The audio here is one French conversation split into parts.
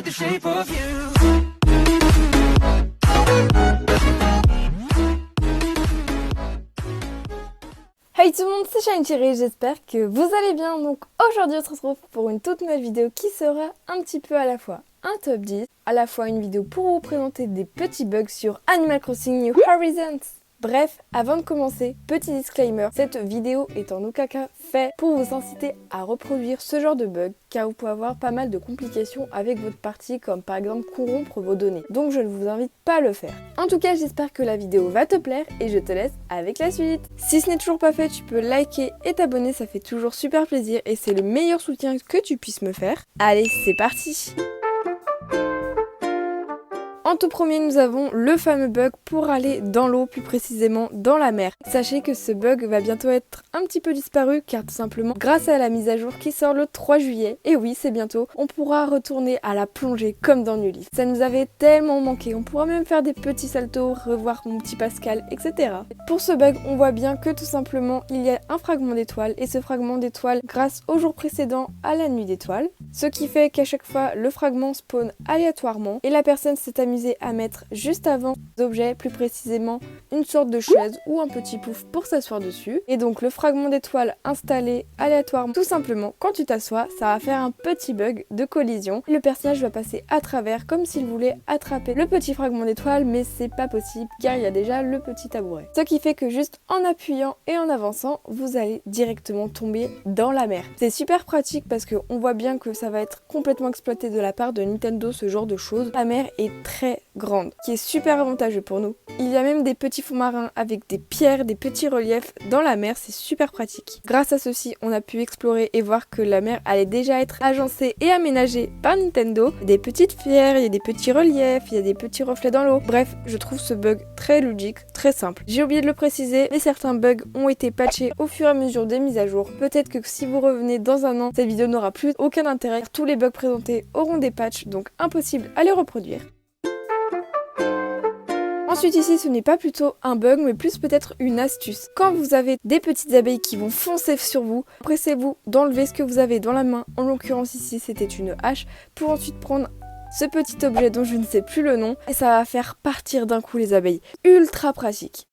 with the shape of you. Hey tout le monde, c'est Shine Cherry, j'espère que vous allez bien. Donc aujourd'hui on se retrouve pour une toute nouvelle vidéo qui sera un petit peu à la fois un top 10, à la fois une vidéo pour vous présenter des petits bugs sur Animal Crossing New Horizons. Bref, avant de commencer, petit disclaimer, cette vidéo est en aucun cas faite pour vous inciter à reproduire ce genre de bug, car vous pouvez avoir pas mal de complications avec votre partie, comme par exemple corrompre vos données. Donc je ne vous invite pas à le faire. En tout cas, j'espère que la vidéo va te plaire et je te laisse avec la suite. Si ce n'est toujours pas fait, tu peux liker et t'abonner, ça fait toujours super plaisir et c'est le meilleur soutien que tu puisses me faire. Allez, c'est parti! En tout premier, nous avons le fameux bug pour aller dans l'eau, plus précisément dans la mer. Sachez que ce bug va bientôt être un petit peu disparu car tout simplement grâce à la mise à jour qui sort le 3 juillet, et oui c'est bientôt, on pourra retourner à la plongée comme dans New Leaf. Ça nous avait tellement manqué, on pourra même faire des petits saltos, revoir mon petit Pascal, etc. Pour ce bug, on voit bien que tout simplement il y a un fragment d'étoile et ce fragment d'étoile grâce au jour précédent à la nuit d'étoile. Ce qui fait qu'à chaque fois le fragment spawn aléatoirement et la personne s'est amusée à mettre juste avant l'objet, plus précisément une sorte de chaise ou un petit pouf pour s'asseoir dessus. Et donc le fragment d'étoile installé aléatoirement, tout simplement quand tu t'assois, ça va faire un petit bug de collision. Le personnage va passer à travers comme s'il voulait attraper le petit fragment d'étoile, mais c'est pas possible car il y a déjà le petit tabouret. Ce qui fait que juste en appuyant et en avançant, vous allez directement tomber dans la mer. C'est super pratique parce qu'on voit bien que ça va être complètement exploité de la part de Nintendo, ce genre de choses. La mer est très grande, qui est super avantageux pour nous. Il y a même des petits fonds marins avec des pierres, des petits reliefs dans la mer, c'est super pratique. Grâce à ceci, on a pu explorer et voir que la mer allait déjà être agencée et aménagée par Nintendo. Des petites pierres, il y a des petits reliefs, il y a des petits reflets dans l'eau. Bref, je trouve ce bug très logique, très simple. J'ai oublié de le préciser, mais certains bugs ont été patchés au fur et à mesure des mises à jour. Peut-être que si vous revenez dans un an, cette vidéo n'aura plus aucun intérêt. Tous les bugs présentés auront des patchs, donc impossible à les reproduire. Ensuite ici, ce n'est pas plutôt un bug, mais plus peut-être une astuce. Quand vous avez des petites abeilles qui vont foncer sur vous, pressez-vous d'enlever ce que vous avez dans la main. En l'occurrence ici, c'était une hache, pour ensuite prendre ce petit objet dont je ne sais plus le nom, et ça va faire partir d'un coup les abeilles. Ultra pratique.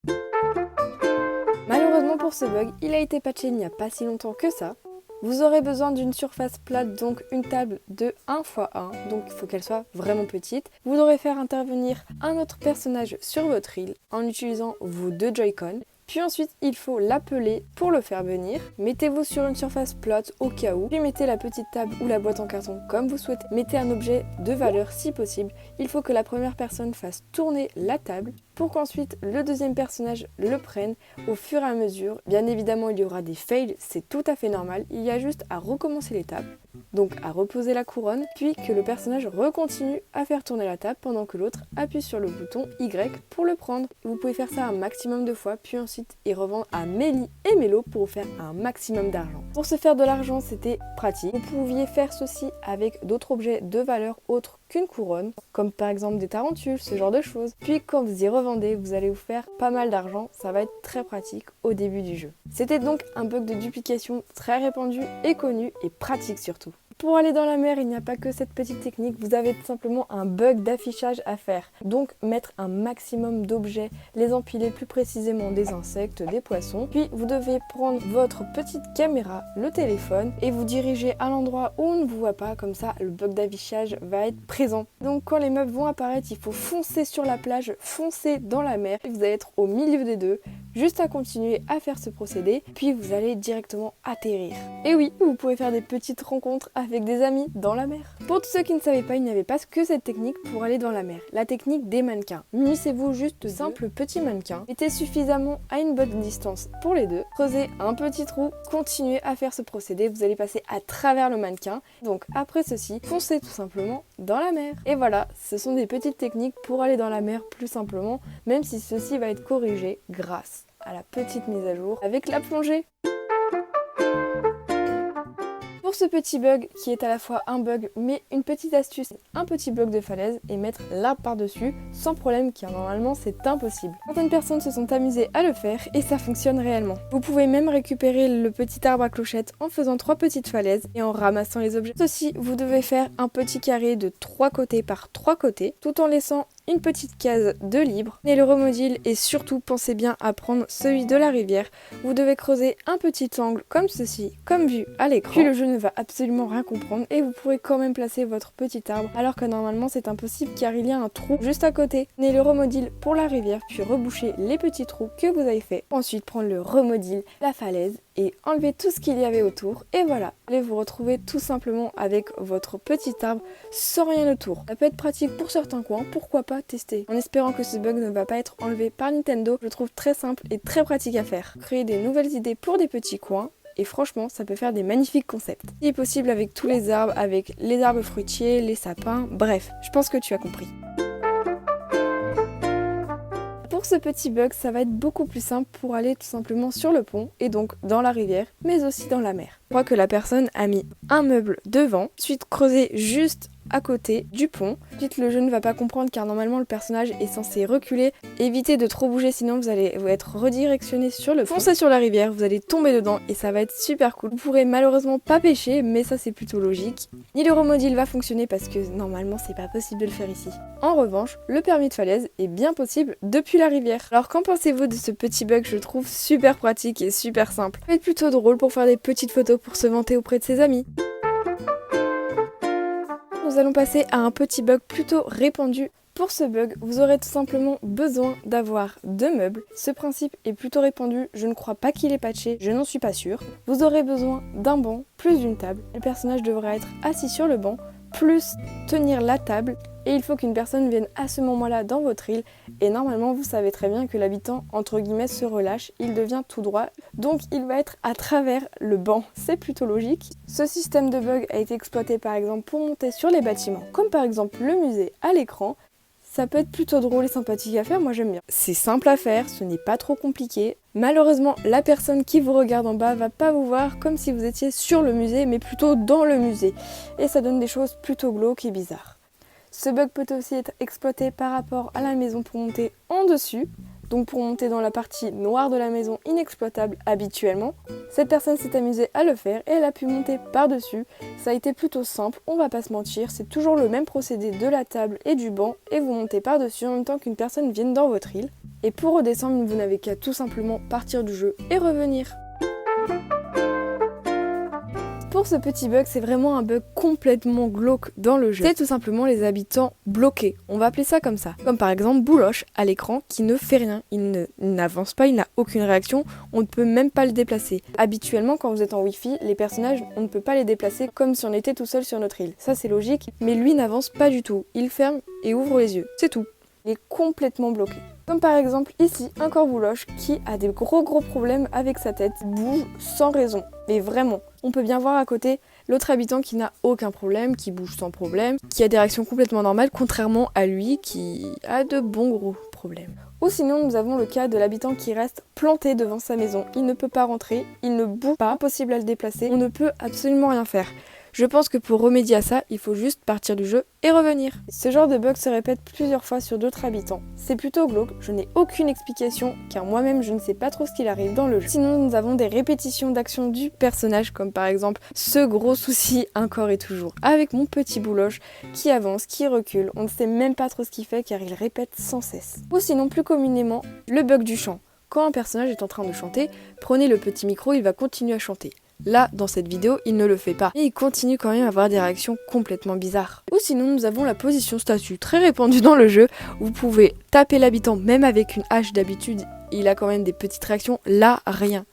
Malheureusement pour ce bug, il a été patché il n'y a pas si longtemps que ça. Vous aurez besoin d'une surface plate, donc une table de 1 x 1, donc il faut qu'elle soit vraiment petite. Vous devrez faire intervenir un autre personnage sur votre île en utilisant vos 2 Joy-Con. Puis ensuite, il faut l'appeler pour le faire venir. Mettez-vous sur une surface plate au cas où. Puis mettez la petite table ou la boîte en carton comme vous souhaitez. Mettez un objet de valeur si possible. Il faut que la première personne fasse tourner la table pour qu'ensuite le deuxième personnage le prenne au fur et à mesure. Bien évidemment, il y aura des fails, c'est tout à fait normal. Il y a juste à recommencer l'étape, donc à reposer la couronne, puis que le personnage recontinue à faire tourner la table pendant que l'autre appuie sur le bouton Y pour le prendre. Vous pouvez faire ça un maximum de fois, puis ensuite y revendre à Mélie et Mélo pour vous faire un maximum d'argent. Pour se faire de l'argent, c'était pratique. Vous pouviez faire ceci avec d'autres objets de valeur autres qu'une couronne, comme par exemple des tarentules, ce genre de choses. Puis quand vous y revendez, vous allez vous faire pas mal d'argent, ça va être très pratique au début du jeu. C'était donc un bug de duplication très répandu et connu et pratique surtout. Pour aller dans la mer, il n'y a pas que cette petite technique, vous avez tout simplement un bug d'affichage à faire. Donc mettre un maximum d'objets, les empiler plus précisément des insectes, des poissons. Puis vous devez prendre votre petite caméra, le téléphone, et vous diriger à l'endroit où on ne vous voit pas, comme ça le bug d'affichage va être présent. Donc quand les meubles vont apparaître, il faut foncer sur la plage, foncer dans la mer, et vous allez être au milieu des deux, juste à continuer à faire ce procédé, puis vous allez directement atterrir. Et oui, vous pouvez faire des petites rencontres avec des amis dans la mer. Pour tous ceux qui ne savaient pas, il n'y avait pas que cette technique pour aller dans la mer. La technique des mannequins. Munissez-vous juste de simples petits mannequins. Mettez suffisamment à une bonne distance pour les deux. Creusez un petit trou. Continuez à faire ce procédé. Vous allez passer à travers le mannequin. Donc après ceci, foncez tout simplement dans la mer. Et voilà, ce sont des petites techniques pour aller dans la mer plus simplement, même si ceci va être corrigé grâce à la petite mise à jour avec la plongée. Pour ce petit bug qui est à la fois un bug mais une petite astuce, un petit bloc de falaise et mettre l'arbre par-dessus sans problème car normalement c'est impossible. Certaines personnes se sont amusées à le faire et ça fonctionne réellement. Vous pouvez même récupérer le petit arbre à clochette en faisant 3 petites falaises et en ramassant les objets. Ceci, vous devez faire un petit carré de 3 côtés par 3 côtés tout en laissant une petite case de libre. Et le remodule et surtout pensez bien à prendre celui de la rivière. Vous devez creuser un petit angle comme ceci, comme vu à l'écran. Puis le jeu ne va absolument rien comprendre et vous pourrez quand même placer votre petit arbre alors que normalement c'est impossible car il y a un trou juste à côté. Prenez le remodule pour la rivière puis rebouchez les petits trous que vous avez fait. Ensuite prendre le remodule, la falaise et enlever tout ce qu'il y avait autour et voilà. Allez vous retrouver tout simplement avec votre petit arbre sans rien autour. Ça peut être pratique pour certains coins, pourquoi pas tester. En espérant que ce bug ne va pas être enlevé par Nintendo, je trouve très simple et très pratique à faire. Créer des nouvelles idées pour des petits coins et franchement ça peut faire des magnifiques concepts. Si est possible avec tous les arbres, avec les arbres fruitiers, les sapins, bref, je pense que tu as compris. Pour ce petit bug, ça va être beaucoup plus simple pour aller tout simplement sur le pont et donc dans la rivière, mais aussi dans la mer. Je crois que la personne a mis un meuble devant, ensuite creusé juste à côté du pont. Ensuite le jeu ne va pas comprendre car normalement le personnage est censé reculer. Évitez de trop bouger sinon vous allez être redirectionné sur le pont. Foncez sur la rivière, vous allez tomber dedans et ça va être super cool. Vous pourrez malheureusement pas pêcher mais ça c'est plutôt logique. Ni le remodule va fonctionner parce que normalement c'est pas possible de le faire ici. En revanche, le permis de falaise est bien possible depuis la rivière. Alors qu'en pensez-vous de ce petit bug? Je trouve super pratique et super simple. Ça va être plutôt drôle pour faire des petites photos pour se vanter auprès de ses amis. Nous allons passer à un petit bug plutôt répandu. Pour ce bug, vous aurez tout simplement besoin d'avoir 2 meubles. Ce principe est plutôt répandu, je ne crois pas qu'il est patché, je n'en suis pas sûre. Vous aurez besoin d'un banc plus d'une table. Le personnage devra être assis sur le banc, plus tenir la table. Et il faut qu'une personne vienne à ce moment-là dans votre île. Et normalement, vous savez très bien que l'habitant, entre guillemets, se relâche. Il devient tout droit. Donc, il va être à travers le banc. C'est plutôt logique. Ce système de bug a été exploité par exemple pour monter sur les bâtiments. Comme par exemple le musée à l'écran. Ça peut être plutôt drôle et sympathique à faire, moi j'aime bien. C'est simple à faire, ce n'est pas trop compliqué. Malheureusement, la personne qui vous regarde en bas va pas vous voir comme si vous étiez sur le musée, mais plutôt dans le musée. Et ça donne des choses plutôt glauques et bizarres. Ce bug peut aussi être exploité par rapport à la maison pour monter en dessus. Donc pour monter dans la partie noire de la maison inexploitable habituellement. Cette personne s'est amusée à le faire et elle a pu monter par-dessus. Ça a été plutôt simple, on va pas se mentir, c'est toujours le même procédé de la table et du banc et vous montez par-dessus en même temps qu'une personne vienne dans votre île. Et pour redescendre, vous n'avez qu'à tout simplement partir du jeu et revenir. Pour ce petit bug, c'est vraiment un bug complètement glauque dans le jeu. C'est tout simplement les habitants bloqués, on va appeler ça comme ça. Comme par exemple Bouloche à l'écran qui ne fait rien, il n'avance pas, il n'a aucune réaction, on ne peut même pas le déplacer. Habituellement quand vous êtes en wifi, les personnages, on ne peut pas les déplacer comme si on était tout seul sur notre île. Ça c'est logique, mais lui n'avance pas du tout. Il ferme et ouvre les yeux, c'est tout. Il est complètement bloqué. Comme par exemple ici, un Corbouloche qui a des gros problèmes avec sa tête, il bouge sans raison, mais vraiment. On peut bien voir à côté l'autre habitant qui n'a aucun problème, qui bouge sans problème, qui a des réactions complètement normales, contrairement à lui qui a de bons gros problèmes. Ou sinon nous avons le cas de l'habitant qui reste planté devant sa maison, il ne peut pas rentrer, il ne bouge pas, impossible à le déplacer, on ne peut absolument rien faire. Je pense que pour remédier à ça, il faut juste partir du jeu et revenir. Ce genre de bug se répète plusieurs fois sur d'autres habitants. C'est plutôt glauque, je n'ai aucune explication car moi-même je ne sais pas trop ce qu'il arrive dans le jeu. Sinon nous avons des répétitions d'actions du personnage comme par exemple ce gros souci encore et toujours avec mon petit Bouloche qui avance, qui recule, on ne sait même pas trop ce qu'il fait car il répète sans cesse. Ou sinon plus communément le bug du chant. Quand un personnage est en train de chanter, prenez le petit micro, il va continuer à chanter. Là, dans cette vidéo, il ne le fait pas. Et il continue quand même à avoir des réactions complètement bizarres. Ou sinon, nous avons la position statue, très répandue dans le jeu. Vous pouvez taper l'habitant, même avec une hache d'habitude, il a quand même des petites réactions. Là, rien.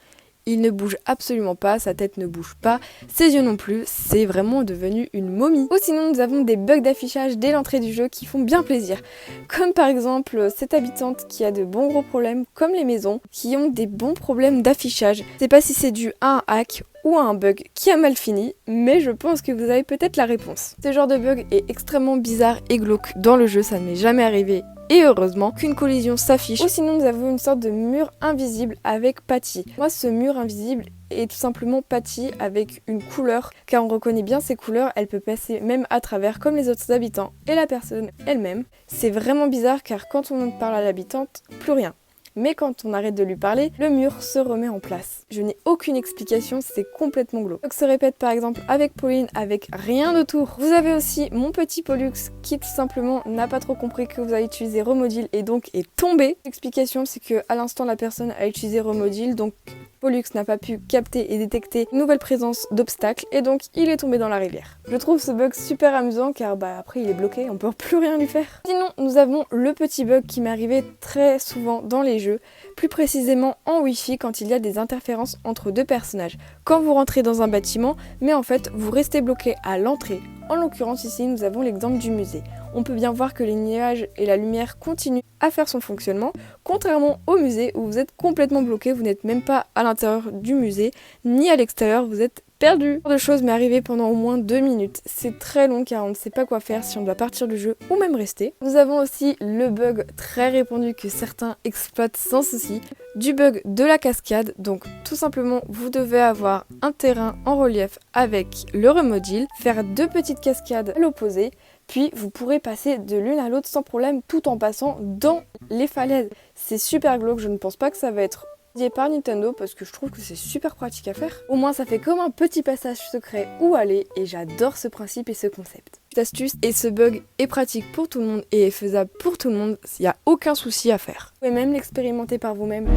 Il ne bouge absolument pas, sa tête ne bouge pas, ses yeux non plus, c'est vraiment devenu une momie. Ou sinon nous avons des bugs d'affichage dès l'entrée du jeu qui font bien plaisir. Comme par exemple cette habitante qui a de bons gros problèmes, comme les maisons, qui ont des bons problèmes d'affichage. Je sais pas si c'est dû à un hack ou à un bug qui a mal fini, mais je pense que vous avez peut-être la réponse. Ce genre de bug est extrêmement bizarre et glauque dans le jeu, ça ne m'est jamais arrivé. Et heureusement qu'une collision s'affiche. Ou sinon nous avons une sorte de mur invisible avec Patty. Moi ce mur invisible est tout simplement Patty avec une couleur, car on reconnaît bien ses couleurs, elle peut passer même à travers comme les autres habitants et la personne elle-même. C'est vraiment bizarre car quand on parle à l'habitante, plus rien. Mais quand on arrête de lui parler, le mur se remet en place. Je n'ai aucune explication, c'est complètement glauque. Donc se répète par exemple avec Pauline, avec rien autour. Vous avez aussi mon petit Pollux qui tout simplement n'a pas trop compris que vous avez utilisé Remodil et donc est tombé. L'explication c'est que à l'instant la personne a utilisé Remodil, donc Pollux n'a pas pu capter et détecter une nouvelle présence d'obstacles et donc il est tombé dans la rivière. Je trouve ce bug super amusant car après il est bloqué, on peut plus rien lui faire. Sinon nous avons le petit bug qui m'est arrivé très souvent dans les jeux, plus précisément en Wi-Fi quand il y a des interférences entre deux personnages. Quand vous rentrez dans un bâtiment, mais en fait vous restez bloqué à l'entrée. En l'occurrence ici nous avons l'exemple du musée. On peut bien voir que les nuages et la lumière continuent à faire son fonctionnement, contrairement au musée où vous êtes complètement bloqué, vous n'êtes même pas à l'intérieur du musée, ni à l'extérieur, vous êtes perdu. Ce genre de choses m'est arrivé pendant au moins 2 minutes. C'est très long car on ne sait pas quoi faire si on doit partir du jeu ou même rester. Nous avons aussi le bug très répandu que certains exploitent sans souci, du bug de la cascade. Donc tout simplement vous devez avoir un terrain en relief avec le remodil, faire 2 petites cascades à l'opposé, puis vous pourrez passer de l'une à l'autre sans problème tout en passant dans les falaises. C'est super glauque, je ne pense pas que ça va être par Nintendo parce que je trouve que c'est super pratique à faire. Au moins ça fait comme un petit passage secret où aller et j'adore ce principe et ce concept. Cette astuce et ce bug est pratique pour tout le monde et est faisable pour tout le monde, il n'y a aucun souci à faire. Vous pouvez même l'expérimenter par vous-même.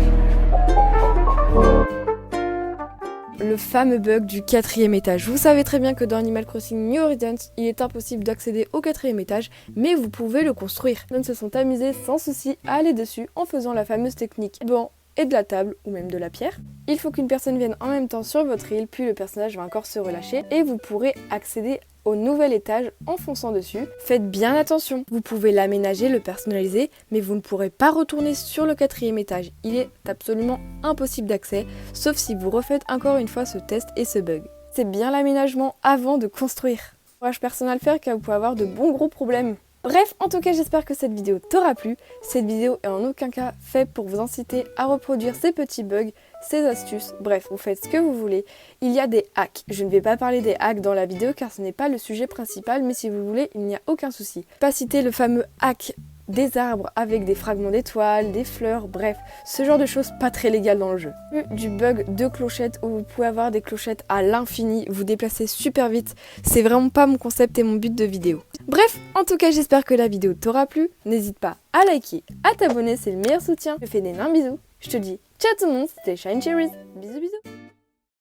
Le fameux bug du 4e étage. Vous savez très bien que dans Animal Crossing New Horizons, il est impossible d'accéder au 4e étage, mais vous pouvez le construire. Les jeunes se sont amusés sans souci à aller dessus en faisant la fameuse technique et de la table ou même de la pierre. Il faut qu'une personne vienne en même temps sur votre île, puis le personnage va encore se relâcher et vous pourrez accéder au nouvel étage en fonçant dessus. Faites bien attention, vous pouvez l'aménager, le personnaliser, mais vous ne pourrez pas retourner sur le 4e étage. Il est absolument impossible d'accès, sauf si vous refaites encore une fois ce test et ce bug. C'est bien l'aménagement avant de construire. Courage personne à le faire car vous pouvez avoir de bons gros problèmes. Bref, en tout cas, j'espère que cette vidéo t'aura plu. Cette vidéo est en aucun cas faite pour vous inciter à reproduire ces petits bugs, ces astuces. Bref, vous faites ce que vous voulez. Il y a des hacks. Je ne vais pas parler des hacks dans la vidéo car ce n'est pas le sujet principal, mais si vous voulez, il n'y a aucun souci. Pas citer le fameux hack des arbres avec des fragments d'étoiles, des fleurs, bref, ce genre de choses pas très légales dans le jeu. Du bug de clochettes où vous pouvez avoir des clochettes à l'infini, vous déplacez super vite, c'est vraiment pas mon concept et mon but de vidéo. Bref, en tout cas j'espère que la vidéo t'aura plu, n'hésite pas à liker, à t'abonner, c'est le meilleur soutien. Je te fais d'énormes bisous, je te dis ciao tout le monde, c'était Shine Cherries, bisous bisous.